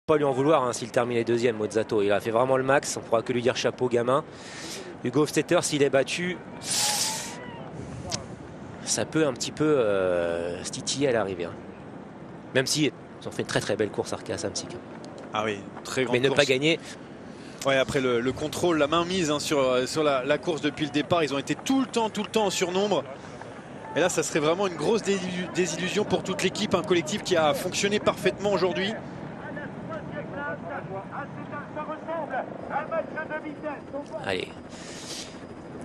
Pas lui en vouloir hein, s'il termine les deuxièmes. Mozzato, il a fait vraiment le max. On pourra que lui dire chapeau gamin. Hugo Hofstetter, s'il est battu, ça peut un petit peu se titiller à l'arrivée. Hein. Même si ils ont fait une très belle course Arkea Samsic. Ah oui, très grande Mais ne course. pas gagner. Ouais, après le contrôle, la mainmise hein, sur la course depuis le départ, ils ont été tout le temps en surnombre. Et là, ça serait vraiment une grosse désillusion pour toute l'équipe, un collectif qui a fonctionné parfaitement aujourd'hui. Allez.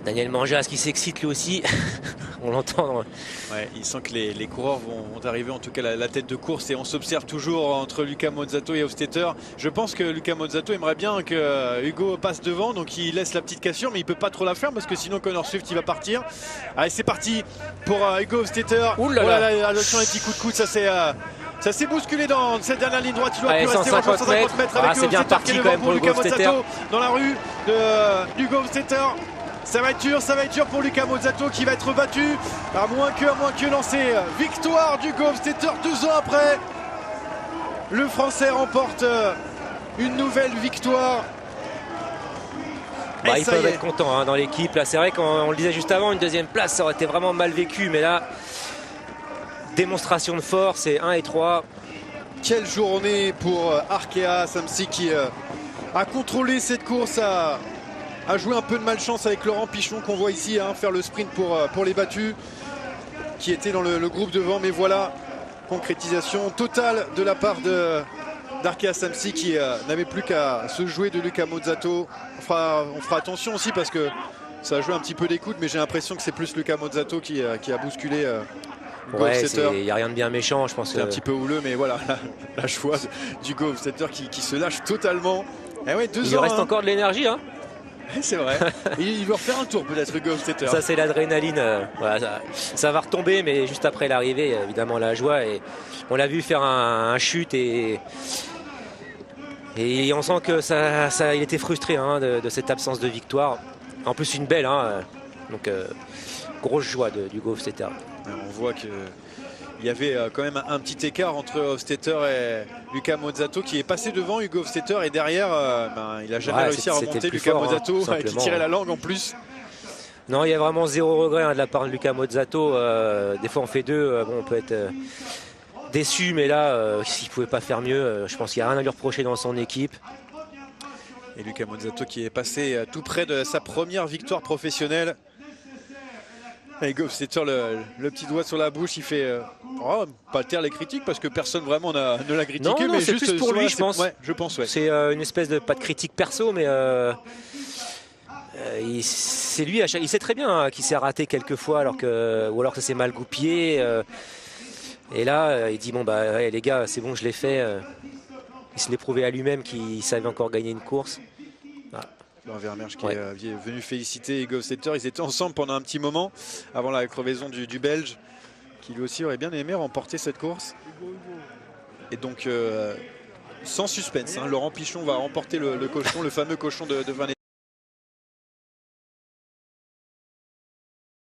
Daniel Manjas qui s'excite lui aussi. On l'entend. Ouais, il sent que les coureurs vont arriver en tout cas la tête de course et on s'observe toujours entre Luca Mozzato et Hofstetter. Je pense que Luca Mozzato aimerait bien que Hugo passe devant, donc il laisse la petite cassure, mais il peut pas trop la faire parce que sinon Connor Swift il va partir. Allez, c'est parti pour Hugo Hofstetter. Ouh là là. Attention les petits coups de coude, ça s'est bousculé dans cette dernière ligne droite. Il doit plus rester 150 mètres avec c'est bien parti quand même pour Luca Hofstetter. Mozzato dans la rue d'Hugo Hofstetter. Ça va être dur pour Luca Mozzato qui va être battu, à moins que lancé. Victoire d'Hugo Hofstetter 2 ans après. Le Français remporte une nouvelle victoire. Bah, ils peuvent être contents hein, dans l'équipe. Là, c'est vrai qu'on le disait juste avant, une deuxième place, ça aurait été vraiment mal vécu. Mais là, démonstration de force et 1 et 3. Quelle journée pour Arkea Samsic qui a contrôlé cette course, a joué un peu de malchance avec Laurent Pichon qu'on voit ici hein, faire le sprint pour les battus qui étaient dans le groupe devant. Mais voilà, concrétisation totale de la part d'Arkea Samsic qui n'avait plus qu'à se jouer de Luca Mozzato. On fera attention aussi parce que ça a joué un petit peu d'écoute, mais j'ai l'impression que c'est plus Luca Mozzato qui a bousculé Hugo Hofstetter. Il n'y a rien de bien méchant, je pense. C'est un petit peu houleux, mais voilà, la choix d'Hugo Hofstetter qui se lâche totalement. Et ouais, il reste encore de l'énergie. Hein. C'est vrai. Il veut refaire un tour peut-être Hugo Hofstetter. Ça c'est l'adrénaline. Voilà, ça va retomber, mais juste après l'arrivée, évidemment la joie. Et on l'a vu faire un chute et on sent que il était frustré hein, de cette absence de victoire. En plus une belle, hein, donc grosse joie d'Hugo Hofstetter. On voit que il y avait quand même un petit écart entre Hofstetter et Luca Mozzato qui est passé devant Hugo Hofstetter et derrière il n'a jamais réussi à remonter. Luca Mozzato qui tirait la langue en plus. Non, il y a vraiment zéro regret hein, de la part de Luca Mozzato. Des fois on fait deux, bon, on peut être déçu, mais là s'il ne pouvait pas faire mieux, je pense qu'il n'y a rien à lui reprocher dans son équipe. Et Luca Mozzato qui est passé tout près de sa première victoire professionnelle. Hugo Hofstetter le petit doigt sur la bouche, il fait pas taire les critiques parce que personne vraiment ne l'a critiqué. Non, mais c'est juste plus pour lui, je pense. Ouais, je pense, ouais. C'est une espèce de, pas de critique perso, mais c'est lui, il sait très bien hein, qu'il s'est raté quelques fois ou alors que ça s'est mal goupillé. Et là, il dit bon bah ouais, les gars, c'est bon, je l'ai fait. Il se l'est prouvé à lui-même qu'il savait encore gagner une course. Vermerge qui est venu féliciter Hugo Hofstetter. Ils étaient ensemble pendant un petit moment avant la crevaison du Belge qui lui aussi aurait bien aimé remporter cette course. Et donc sans suspense hein, Laurent Pichon va remporter le cochon, le fameux cochon de Van